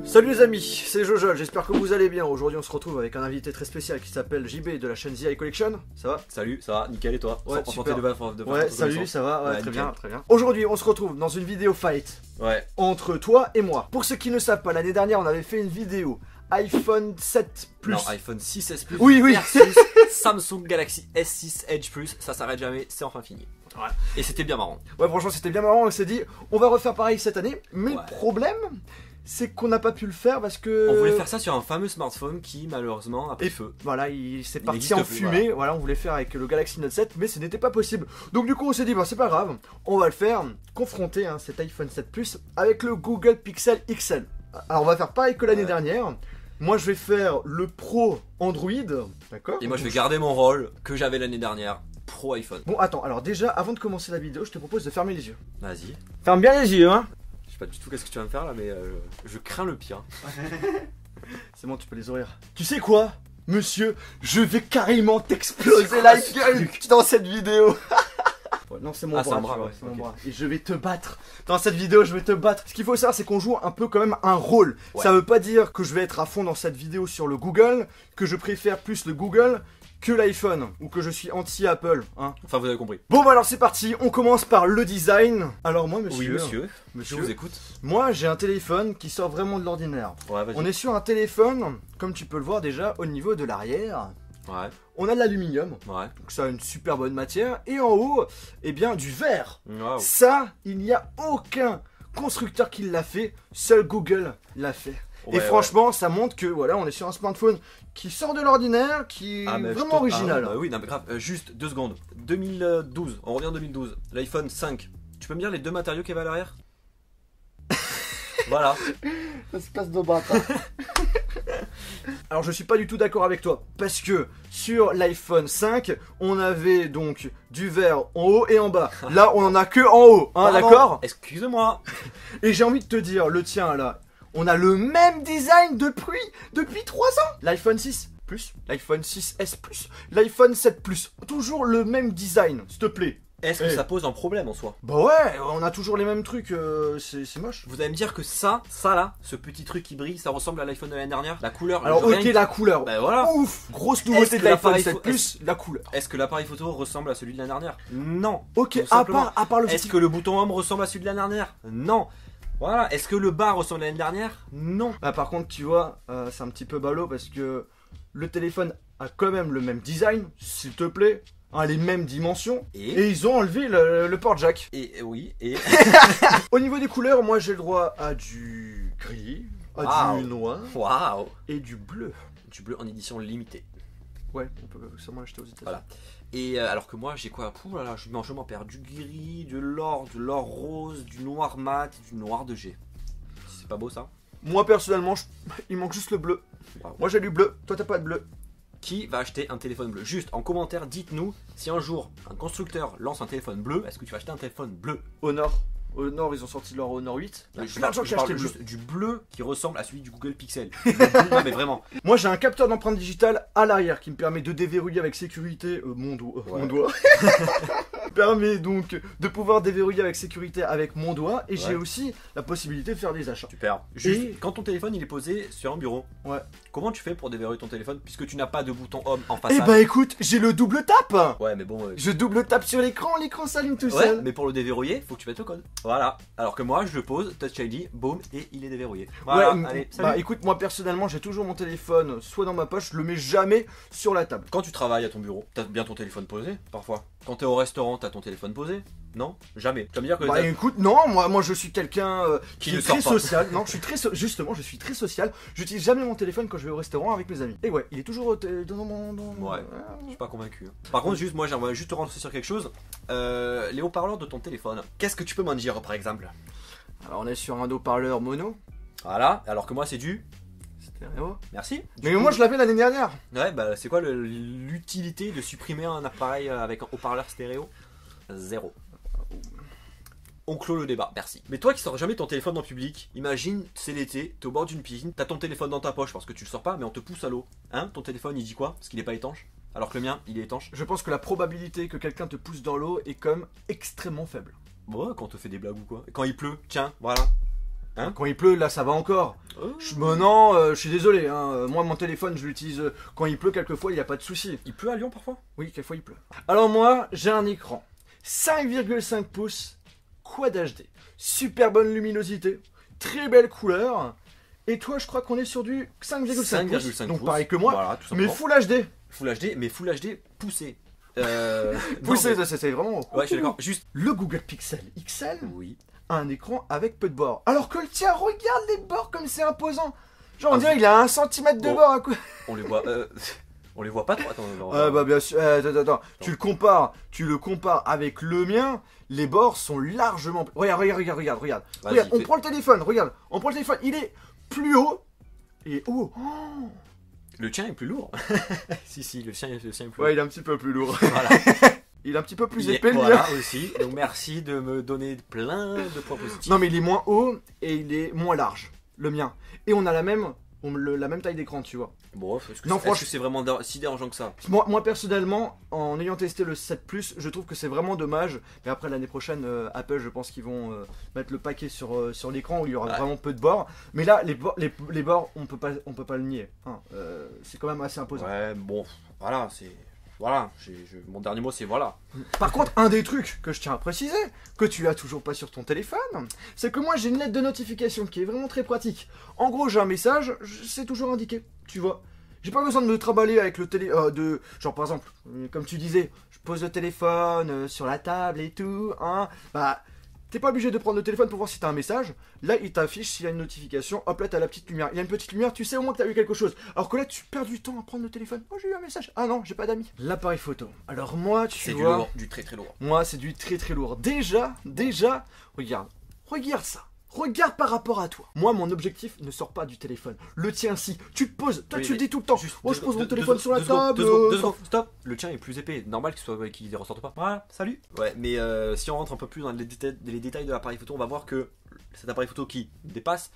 Salut les amis, c'est Jojo, j'espère que vous allez bien. Aujourd'hui on se retrouve avec un invité très spécial qui s'appelle JB de la chaîne The Eye Collection. Ça va? Salut, ça va, nickel et toi? Ouais, super. Ouais, salut, ça va, ouais, très nickel. bien, très bien. Aujourd'hui on se retrouve dans une vidéo fight entre toi et moi. Pour ceux qui ne savent pas, l'année dernière on avait fait une vidéo iPhone 7 Plus. Non, iPhone 6S Plus. Oui, oui. Versus Samsung Galaxy S6 Edge Plus. Ça s'arrête jamais, c'est enfin fini. Ouais. Et c'était bien marrant. Ouais, franchement c'était bien marrant, on s'est dit on va refaire pareil cette année. Mais Ouais. le problème, c'est qu'on n'a pas pu le faire parce que... On voulait faire ça sur un fameux smartphone qui malheureusement a pris feu. Voilà, il s'est parti n'existe en plus, fumée, voilà, on voulait faire avec le Galaxy Note 7, mais ce n'était pas possible. Donc du coup on s'est dit, bah c'est pas grave, on va le faire, confronter cet iPhone 7 Plus avec le Google Pixel XL. Alors on va faire pareil que l'année dernière, moi je vais faire le Pro Android, d'accord? Et moi je vais garder mon rôle que j'avais l'année dernière, Pro iPhone. Bon attends, alors déjà, avant de commencer la vidéo, je te propose de fermer les yeux. Vas-y. Ferme bien les yeux, hein. Je sais pas du tout qu'est-ce que tu vas me faire là, mais je crains le pire. C'est bon, tu peux les ouvrir. Tu sais quoi, monsieur, je vais carrément t'exploser la gueule dans cette vidéo. Ouais, non, c'est mon Ah, bras, c'est un tu bras, vois, ouais, c'est mon ok. bras. Et je vais te battre. Dans cette vidéo, je vais te battre. Ce qu'il faut savoir, c'est qu'on joue un peu quand même un rôle. Ouais. Ça veut pas dire que je vais être à fond dans cette vidéo sur le Google, que je préfère plus le Google que l'iPhone, ou que je suis anti-Apple, hein. Enfin, vous avez compris. Bon, bah alors c'est parti, on commence par le design. Alors moi, monsieur, Oui, monsieur. monsieur, Je vous écoute. moi j'ai un téléphone qui sort vraiment de l'ordinaire. Ouais, vas-y. On est sur un téléphone, comme tu peux le voir déjà, au niveau de l'arrière. Ouais, On a de l'aluminium, ouais. donc ça a une super bonne matière. Et en haut, eh bien, du verre. Waouh. Ça, il n'y a aucun constructeur qui l'a fait, seul Google l'a fait. Et Ouais, franchement, ça montre que voilà, on est sur un smartphone qui sort de l'ordinaire, qui est mais vraiment original. bah oui, non mais grave, juste 2 secondes. 2012, on revient en 2012. L'iPhone 5. Tu peux me dire les deux matériaux qu'il y avait à l'arrière? Voilà. Espèce de bâtard. Alors je suis pas du tout d'accord avec toi, parce que sur l'iPhone 5, on avait donc du verre en haut et en bas. Là, on en a que en haut, hein, Pardon, d'accord? excuse-moi. Et j'ai envie de te dire, le tien là, on a le même design depuis 3 ans. L'iPhone 6 Plus, l'iPhone 6S Plus, l'iPhone 7 Plus, toujours le même design, s'il te plaît. Est-ce que Eh. ça pose un problème en soi? Bah ouais, on a toujours les mêmes trucs, c'est moche. Vous allez me dire que ça là, ce petit truc qui brille, ça ressemble à l'iPhone de l'année dernière? La couleur, Alors rien ok, que- la couleur, Bah voilà. ouf, grosse Est-ce nouveauté que de l'iPhone l'appareil 7 pho- Plus, la couleur. Est-ce que l'appareil photo ressemble à celui de l'année dernière? Non. Ok, Tout à simplement. part le Est-ce petit... que le bouton home ressemble à celui de l'année dernière? Non. Voilà. Est-ce que le bas ressemble à l'année dernière? Non. Ah, par contre, tu vois, c'est un petit peu ballot parce que le téléphone a quand même le même design, s'il te plaît, hein, les mêmes dimensions, et ils ont enlevé le port jack. Et oui, et Au niveau des couleurs, moi j'ai le droit à du gris, à Waouh. du noir waouh. et du bleu. Du bleu en édition limitée. Ouais, on peut sûrement l'acheter aux États-Unis. Voilà. Et alors que moi j'ai quoi? Pouh là là, je m'en perds. Du gris, de l'or rose, du noir mat, et du noir de G. C'est pas beau ça? Moi personnellement, il manque juste le bleu. Waouh. Moi j'ai du bleu, toi t'as pas de bleu. Qui va acheter un téléphone bleu? Juste en commentaire, dites-nous si un jour un constructeur lance un téléphone bleu, est-ce que tu vas acheter un téléphone bleu? Honor. Honor, ils ont sorti leur Honor 8. Il y a plein de gens qui je ont parle acheté le bleu. juste du bleu qui ressemble à celui du Google Pixel. Le bleu, non, mais vraiment. Moi j'ai un capteur d'empreinte digitale à l'arrière qui me permet de déverrouiller avec sécurité mon doigt. Ouais. Mon doigt. Permet donc de pouvoir déverrouiller avec sécurité avec mon doigt. Et j'ai Ouais. aussi la possibilité de faire des achats. Super. Juste, Et- quand ton téléphone il est posé sur un bureau, Ouais. comment tu fais pour déverrouiller ton téléphone puisque tu n'as pas de bouton home en Eh façade? bah écoute, j'ai le double tap. Ouais, mais bon. Je double tape sur l'écran s'allume tout Ouais, seul. mais pour le déverrouiller, faut que tu mettes le code. Voilà. Alors que moi, je le pose, Touch ID, boum, et il est déverrouillé. Voilà. Ouais, Allez, bah salut. écoute, moi personnellement, j'ai toujours mon téléphone soit dans ma poche, je le mets jamais sur la table. Quand tu travailles à ton bureau, t'as bien ton téléphone posé, parfois. Quand t'es au restaurant, t'as ton téléphone posé? Non, jamais. Tu vas me dire que Bah t'as- écoute, non, moi je suis quelqu'un Qui qui ne est très sort pas. social. Non, je suis très justement, je suis très social. J'utilise jamais mon téléphone quand je vais au restaurant avec mes amis. Et ouais, il est toujours dans mon. Ouais. Je suis pas convaincu. Par contre, juste moi, j'aimerais juste te rentrer sur quelque chose. Les haut-parleurs de ton téléphone. Qu'est-ce que tu peux m'en dire, par exemple? Alors on est sur un haut-parleur mono. Voilà. Alors que moi, c'est du. Stéréo. Merci. Mais moi je l'avais l'année dernière. Ouais, bah c'est quoi l'utilité de supprimer un appareil avec un haut-parleur stéréo? Zéro. On clôt le débat, merci. Mais toi qui sors jamais ton téléphone en public, imagine, c'est l'été, t'es au bord d'une piscine, t'as ton téléphone dans ta poche parce que tu le sors pas, mais on te pousse à l'eau. Hein? Ton téléphone il dit quoi? Parce qu'il est pas étanche? Alors que le mien, il est étanche. Je pense que la probabilité que quelqu'un te pousse dans l'eau est comme extrêmement faible. Bon, ouais, quand on te fait des blagues ou quoi. Et quand il pleut, tiens, voilà. Hein? Quand il pleut, là ça va encore. Non, je suis désolé, hein. Moi mon téléphone je l'utilise quand il pleut, quelquefois il n'y a pas de souci. Il pleut à Lyon parfois? Oui, quelquefois il pleut. Alors moi j'ai un écran 5,5 pouces Quad HD, super bonne luminosité, très belle couleur. Et toi je crois qu'on est sur du 5,5 pouces, donc pareil que moi, voilà, tout mais simplement. Full HD. Full HD, mais Full HD poussé. Poussé, non, mais... c'est vraiment... Ouais, je suis d'accord. Juste... Le Google Pixel XL Oui. a un écran avec peu de bords. Alors que le tien, regarde les bords comme c'est imposant. Genre on dirait il a 1 cm de bord à quoi. On les voit... On les voit pas trop. Attends, Bah bien sûr. Attends. Tu le compares avec le mien. Les bords sont largement. Regarde. Regarde. On prend le téléphone. Regarde. On prend le téléphone. Il est plus haut. Et haut. Oh. Le tien est plus lourd. si, le sien est plus lourd. Ouais, il est un petit peu plus lourd. Voilà. Il est un petit peu plus épais. Voilà aussi. Donc merci de me donner plein de points positifs. Non mais il est moins haut et il est moins large. Le mien. Et on a la même taille d'écran, tu vois. Bon, est-ce que c'est vraiment si dérangeant que ça? Moi personnellement, en ayant testé le 7 Plus, je trouve que c'est vraiment dommage. Mais après l'année prochaine, Apple, je pense qu'ils vont mettre le paquet sur l'écran où il y aura vraiment peu de bords. Mais là, les bords, on peut pas le nier. Hein. C'est quand même assez imposant. Ouais, bon, voilà, c'est... Voilà, mon dernier mot c'est voilà. Par contre, un des trucs que je tiens à préciser, que tu as toujours pas sur ton téléphone, c'est que moi j'ai une lettre de notification qui est vraiment très pratique. En gros, j'ai un message, c'est toujours indiqué, tu vois. J'ai pas besoin de me trimballer avec le télé... genre par exemple, comme tu disais, je pose le téléphone sur la table et tout, hein. Bah, t'es pas obligé de prendre le téléphone pour voir si t'as un message. Là, il t'affiche s'il y a une notification. Hop, là, t'as la petite lumière. Il y a une petite lumière, tu sais au moins que t'as eu quelque chose. Alors que là, tu perds du temps à prendre le téléphone. Oh, j'ai eu un message. Ah non, j'ai pas d'amis. L'appareil photo. Alors moi, tu vois... C'est du lourd, du très très lourd. Moi, c'est du très très lourd. Déjà, regarde ça. Regarde par rapport à toi. Moi, mon objectif ne sort pas du téléphone. Le tien, si. Tu te poses. Toi, tu le dis tout le temps. Moi, je pose mon téléphone sur la table. Deux secondes, stop. Le tien est plus épais. Normal qu'il ne ressorte pas. Voilà, salut. Ouais, mais si on rentre un peu plus dans les détails de l'appareil photo, on va voir que cet appareil photo qui dépasse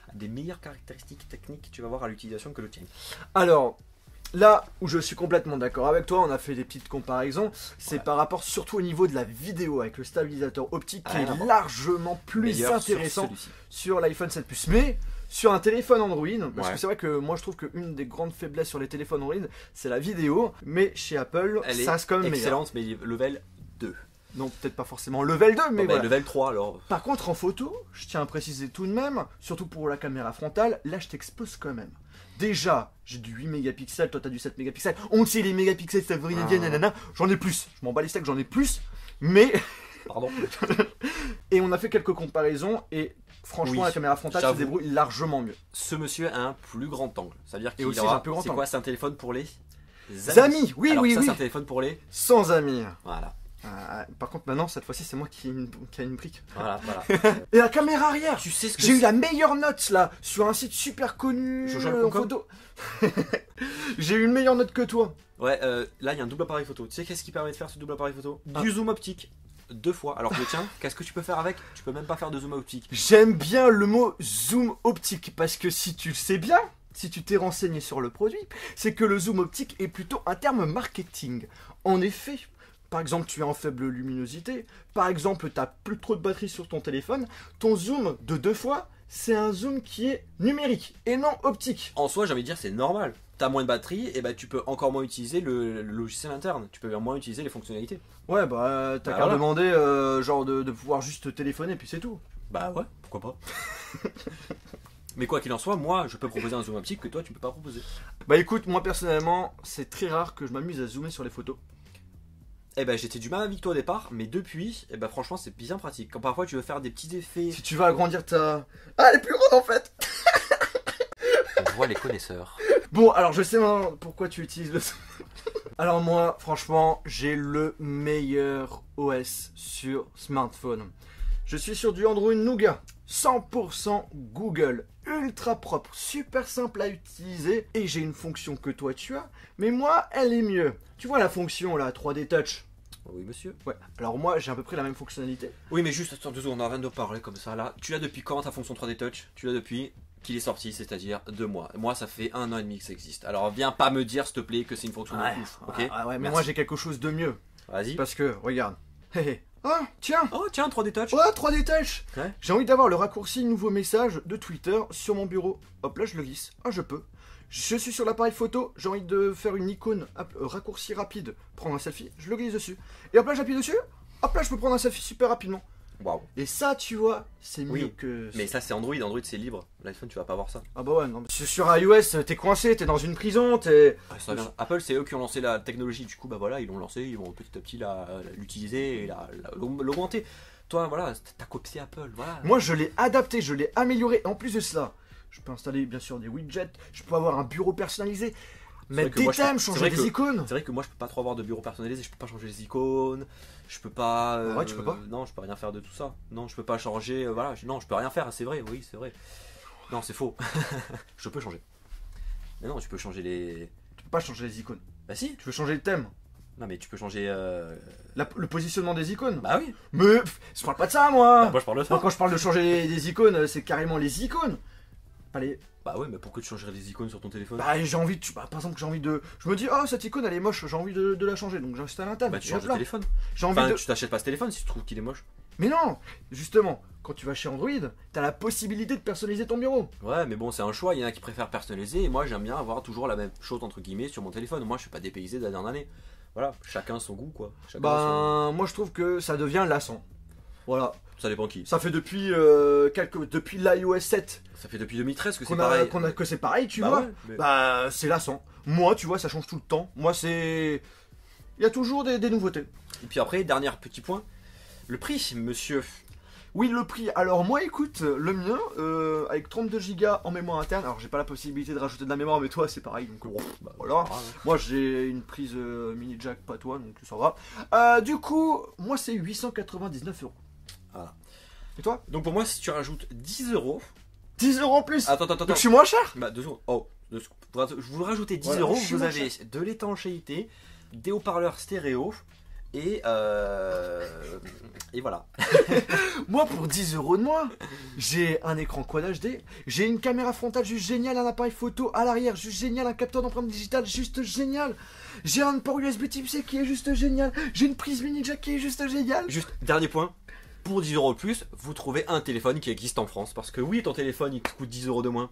a des meilleures caractéristiques techniques, tu vas voir, à l'utilisation que le tien. Alors... Là où je suis complètement d'accord avec toi, on a fait des petites comparaisons, c'est par rapport surtout au niveau de la vidéo avec le stabilisateur optique qui est largement plus intéressant sur l'iPhone 7 Plus. Mais sur un téléphone Android, parce que c'est vrai que moi je trouve qu'une des grandes faiblesses sur les téléphones Android, c'est la vidéo, mais chez Apple, ça reste quand même excellente, mais level 2. Non, peut-être pas forcément level 2, mais voilà. Level 3 alors. Par contre, en photo, je tiens à préciser tout de même, surtout pour la caméra frontale, là je t'expose quand même. Déjà, j'ai du 8 mégapixels, toi t'as du 7 mégapixels. On sait les mégapixels, ça veut rien dire, nanana. J'en ai plus. Je m'en bats les steaks, j'en ai plus. Mais. Pardon. Et on a fait quelques comparaisons et franchement, la caméra frontale se débrouille largement mieux. Ce monsieur a un plus grand angle. C'est-à-dire qu'il aura un plus grand angle. C'est quoi? C'est un téléphone pour les amis. Oui, alors oui, ça, oui. C'est un téléphone pour les sans amis. Voilà. Par contre maintenant cette fois-ci c'est moi qui a une brique. Voilà. Et la caméra arrière, tu sais ce que j'ai eu la meilleure note là sur un site super connu en photo. J'ai eu une meilleure note que toi. Ouais, là il y a un double appareil photo. Tu sais qu'est-ce qui permet de faire ce double appareil photo? Du zoom optique. 2 fois. Alors que tiens, qu'est-ce que tu peux faire avec? Tu peux même pas faire de zoom optique. J'aime bien le mot zoom optique parce que si tu le sais bien, si tu t'es renseigné sur le produit, c'est que le zoom optique est plutôt un terme marketing. En effet, par exemple, tu es en faible luminosité, par exemple, tu n'as plus trop de batterie sur ton téléphone, ton zoom de 2 fois, c'est un zoom qui est numérique et non optique. En soi, j'ai envie de dire, c'est normal. Tu as moins de batterie, et bah tu peux encore moins utiliser le logiciel interne. Tu peux moins utiliser les fonctionnalités. Ouais, bah t'as qu'à demander genre de pouvoir juste téléphoner, puis c'est tout. Bah ouais, pourquoi pas. Mais quoi qu'il en soit, moi, je peux proposer un zoom optique que toi, tu peux pas proposer. Bah écoute, moi personnellement, c'est très rare que je m'amuse à zoomer sur les photos. Eh ben j'étais du même avec toi au départ, mais depuis, eh ben franchement c'est bien pratique. Quand parfois tu veux faire des petits effets. Si tu veux agrandir ta... Ah, elle est plus grande en fait. On voit les connaisseurs. Bon, alors je sais maintenant pourquoi tu utilises le... Alors moi, franchement, j'ai le meilleur OS sur smartphone. Je suis sur du Android Nougat, 100% Google, ultra propre, super simple à utiliser, et j'ai une fonction que toi tu as, mais moi elle est mieux. Tu vois la fonction là, 3D Touch? Oui monsieur. Ouais, alors moi j'ai à peu près la même fonctionnalité. Oui mais juste, attends 2 secondes, on a rien de parler comme ça là. Tu l'as depuis quand ta fonction 3D Touch? Tu l'as depuis qu'il est sorti, c'est-à-dire 2 mois. Moi ça fait 1 an et demi que ça existe. Alors viens pas me dire s'il te plaît que c'est une fonction de ouf, ok? Ouais, mais moi j'ai quelque chose de mieux. Vas-y. Parce que, regarde, Ah, tiens. Oh tiens, 3D Touch. Ouais, 3D Touch. Ouais. J'ai envie d'avoir le raccourci nouveau message de Twitter sur mon bureau. Hop là, je le glisse. Ah, je peux. Je suis sur l'appareil photo, j'ai envie de faire une icône raccourci rapide, prendre un selfie, je le glisse dessus. Et hop là, j'appuie dessus. Hop là, je peux prendre un selfie super rapidement. Waouh. Et ça, tu vois, c'est mieux Oui, que... Mais ça c'est Android, Android c'est libre. L'iPhone tu vas pas avoir ça. Ah bah ouais, non. Sur iOS, t'es coincé, t'es dans une prison, t'es... Ça vient. Apple c'est eux qui ont lancé la technologie, du coup bah voilà, ils l'ont lancé, ils vont petit à petit l'utiliser et l'augmenter. Toi voilà, t'as copié Apple, voilà. Moi, je l'ai adapté, je l'ai amélioré. En plus de cela, je peux installer bien sûr des widgets, je peux avoir un bureau personnalisé, mettre des thèmes, changer des icônes. C'est vrai que moi je peux pas trop avoir de bureau personnalisé, je peux pas changer les icônes, je peux pas. Ouais, tu peux pas. Non, je peux rien faire de tout ça. Non, je peux pas changer. Voilà, non, je peux rien faire. C'est vrai, oui, c'est vrai. Non, c'est faux. Je peux changer. Mais non, tu peux changer les. Tu peux pas changer les icônes. Bah si. Tu peux changer le thème. Non, mais tu peux changer. Le positionnement des icônes. Bah oui. Mais je parle pas de ça, moi. Bah, moi je parle de ça. Moi, quand je parle de changer des icônes, c'est carrément les icônes. Pas les... Bah ouais, mais pourquoi tu changerais les icônes sur ton téléphone? Bah j'ai envie de... par exemple, j'ai envie de... Je me dis, oh cette icône elle est moche, j'ai envie de la changer, donc j'installe un thème. Bah tu Et changes hop de là. téléphone. J'ai envie Enfin, de... tu t'achètes pas ce téléphone si tu trouves qu'il est moche. Mais non, justement, quand tu vas chez Android, t'as la possibilité de personnaliser ton bureau. Ouais, mais bon, c'est un choix. Il y en a qui préfèrent personnaliser et moi j'aime bien avoir toujours la même chose entre guillemets sur mon téléphone. Moi je suis pas dépaysé de la dernière année. Voilà, chacun son goût quoi. Chacun Ben, moi je trouve que ça devient lassant. Voilà. Ça dépend qui. Ça fait depuis depuis l'iOS 7 Ça fait depuis 2013 que c'est qu'on pareil. que c'est pareil, tu Bah vois. ouais, mais- Bah c'est lassant. Moi, tu vois, ça change tout le temps. Moi, c'est... Il y a toujours des nouveautés. Et puis après, dernier petit point. Le prix, monsieur. Oui, le prix. Alors moi, écoute, le mien, avec 32 Go en mémoire interne. Alors j'ai pas la possibilité de rajouter de la mémoire, mais toi c'est pareil. Donc Bah, voilà. ah, ouais. Moi j'ai une prise mini jack, pas toi, donc ça va. Du coup, moi c'est 899 €. Voilà. Et toi? Donc pour moi, si tu rajoutes 10 euros. 10 € en plus. Attends. Donc je suis moins cher. Bah, 2 secondes. Oh, vous rajoutez 10 Voilà, euros, je suis vous moins avez de l'étanchéité, des haut-parleurs stéréo. Et voilà. Moi pour 10 € de moins, j'ai un écran Quad HD, j'ai une caméra frontale juste géniale, un appareil photo à l'arrière juste génial, un capteur d'empreinte digitale juste génial, j'ai un port USB Type C qui est juste génial, j'ai une prise mini jack qui est juste géniale. Juste, dernier point. Pour 10 euros de plus, vous trouvez un téléphone qui existe en France. Parce que oui, ton téléphone il coûte 10 euros de moins.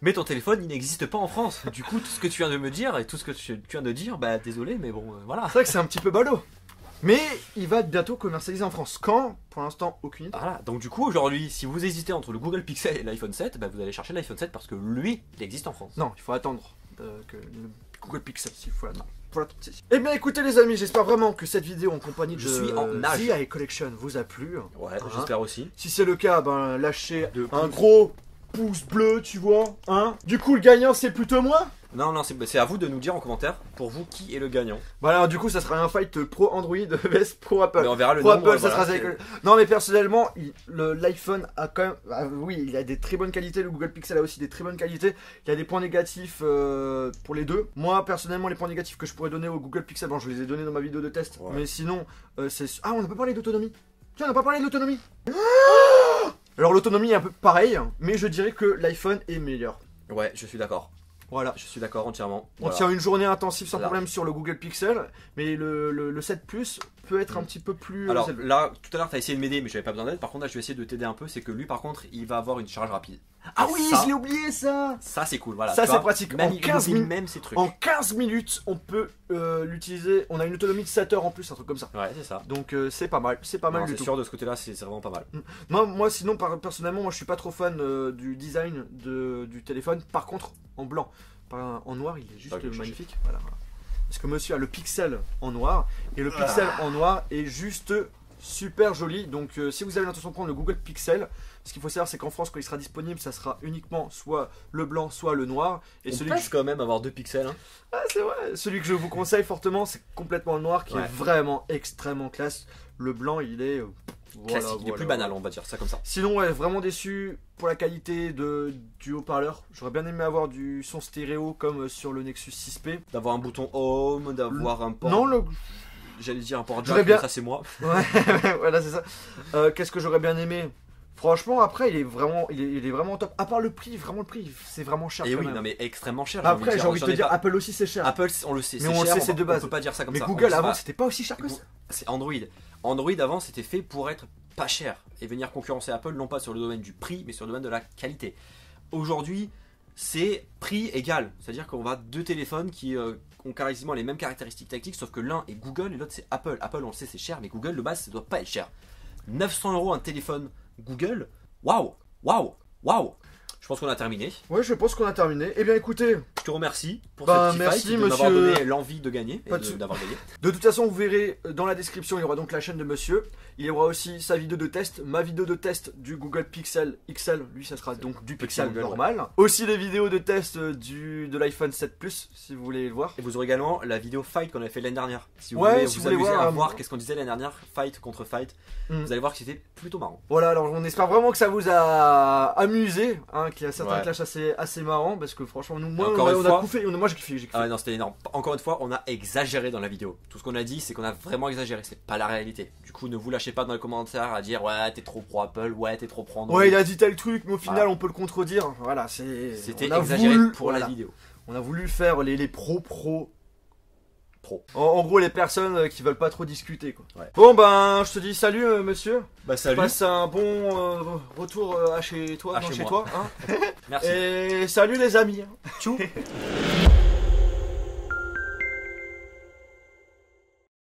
Mais ton téléphone il n'existe pas en France. Du coup, tout ce que tu viens de me dire et tout ce que tu viens de dire, bah désolé, mais bon, voilà. C'est vrai que c'est un petit peu ballot. Mais il va être bientôt commercialisé en France. Quand? Pour l'instant, aucune idée. Voilà, donc du coup aujourd'hui, si vous hésitez entre le Google Pixel et l'iPhone 7, bah, vous allez chercher l'iPhone 7 parce que lui, il existe en France. Non, il faut attendre que le Google Pixel, s'il faut l'attendre. Eh bien écoutez les amis, j'espère vraiment que cette vidéo en compagnie Je de suis en nage. The Eye Collection vous a plu. Ouais, Hein. j'espère aussi. Si c'est le cas, ben lâchez De un pouce. gros pouce bleu, tu vois. Hein. Du coup, le gagnant, c'est plutôt moi. Non, c'est à vous de nous dire en commentaire, pour vous, qui est le gagnant. Bah alors du coup, ça sera un fight pro Android vs pro Apple. Mais on verra le Pro nombre. Apple, ça voilà, sera c'est- Non mais personnellement, l'iPhone a quand même... Ah, oui, il a des très bonnes qualités, le Google Pixel a aussi des très bonnes qualités. Il y a des points négatifs pour les deux. Moi, personnellement, les points négatifs que je pourrais donner au Google Pixel, bon, je les ai donnés dans ma vidéo de test. Ouais. Mais sinon, c'est... Ah, on n'a pas parlé d'autonomie. Tiens, on n'a pas parlé de l'autonomie. Alors l'autonomie est un peu pareil, mais je dirais que l'iPhone est meilleur. Ouais, je suis d'accord. Voilà. Je suis d'accord entièrement. On Voilà. tient une journée intensive sans Là. problème sur le Google Pixel, mais le 7 Plus peut être un petit peu plus Alors élevé. là, tout à l'heure, t'as essayé de m'aider, mais j'avais pas besoin d'aide. Par contre, là, je vais essayer de t'aider un peu. C'est que lui, par contre, il va avoir une charge rapide. Ah Et oui, ça, je l'ai oublié ça. ça c'est cool. Voilà. Ça, tu c'est vois, pratique. Même, En 15 minutes. même ces trucs. En 15 minutes, on peut l'utiliser. On a une autonomie de 7 heures en plus, un truc comme ça. Ouais, c'est ça. Donc c'est pas mal, c'est pas mal Non, du c'est tout. sûr, de ce côté-là, c'est vraiment pas mal. Moi sinon, personnellement, moi je suis pas trop fan du design du téléphone. Par contre, en blanc. En noir, il est juste Ah, je vais magnifique. Voilà. Parce que monsieur a le Pixel en noir. Et le Pixel en noir est juste super joli. Donc si vous avez l'intention de prendre le Google Pixel, ce qu'il faut savoir c'est qu'en France quand il sera disponible, ça sera uniquement soit le blanc, soit le noir. Et On celui passe quand même avoir 2 pixels. Hein. Ah, c'est vrai. Celui que je vous conseille fortement, c'est complètement le noir qui Ouais. est vraiment extrêmement classe. Le blanc, il est Classique, il est plus banal, on va dire ça comme ça. Sinon, ouais, vraiment déçu pour la qualité du haut-parleur. J'aurais bien aimé avoir du son stéréo comme sur le Nexus 6P. D'avoir un bouton home, d'avoir un port. Non, J'allais dire un port J'aurais jack, bien- mais ça c'est moi. Ouais, voilà, c'est ça. Qu'est-ce que j'aurais bien aimé? Franchement, après, il est vraiment top. À part le prix, c'est vraiment cher. Et quand oui, même. non mais extrêmement cher. Après, j'ai envie de te dire, pas- Apple aussi c'est cher. Apple, on le sait, Mais on le cher, sait, c'est de base. On peut pas dire ça comme Mais ça. Google On avant, sait c'était pas aussi cher que ça. c'est Android. Android avant, c'était fait pour être pas cher et venir concurrencer Apple, non pas sur le domaine du prix, mais sur le domaine de la qualité. Aujourd'hui, c'est prix égal. C'est-à-dire qu'on va deux téléphones qui ont quasiment les mêmes caractéristiques tactiques, sauf que l'un est Google et l'autre c'est Apple. Apple, on le sait, c'est cher, mais Google, de base, ça doit pas être cher. 900 € un téléphone Google, waouh, waouh, waouh. Je pense qu'on a terminé. Ouais, je pense qu'on a terminé. Eh bien, écoutez, Je te remercie pour Bah, ce petit merci, fight, de m'avoir monsieur. donné l'envie de gagner et Pas de sou- d'avoir gagné. de toute façon, vous verrez dans la description, il y aura donc la chaîne de monsieur. Il y aura aussi sa vidéo de test, ma vidéo de test du Google Pixel XL. Lui, ça sera donc du Petit Pixel Google, normal. Aussi les vidéos de test de l'iPhone 7 Plus, si vous voulez le voir. Et vous aurez également la vidéo fight qu'on avait fait l'année dernière. Si vous Ouais, voulez si vous vous voulez amuser voir, à voir qu'est-ce qu'on disait l'année dernière, fight contre fight, Mm. vous allez voir que c'était plutôt marrant. Voilà, alors on espère vraiment que ça vous a amusé, hein, qu'il y a certains Ouais. clashs assez marrants, parce que franchement, nous, moi, Encore on a, une on a fois- kiffé, moi j'ai kiffé, Ah ouais, non, c'était énorme. Encore une fois, on a exagéré dans la vidéo. Tout ce qu'on a dit, c'est qu'on a vraiment exagéré. C'est pas la réalité. Du coup, ne vous lâchez pas dans les commentaires à dire ouais, t'es trop pro Apple, ouais, t'es trop pro Android. Ouais, il a dit tel truc, mais au final, Voilà. on peut le contredire. Voilà, C'était on a exagéré voulu- pour la voilà. vidéo. On a voulu faire les pros. Pro. En gros, les personnes qui veulent pas trop discuter, quoi. Ouais. Bon, ben, je te dis salut, monsieur. Bah, salut. Passe un bon retour à chez toi, À non, chez chez moi. toi. Hein. Merci. Et salut les amis. Tchou.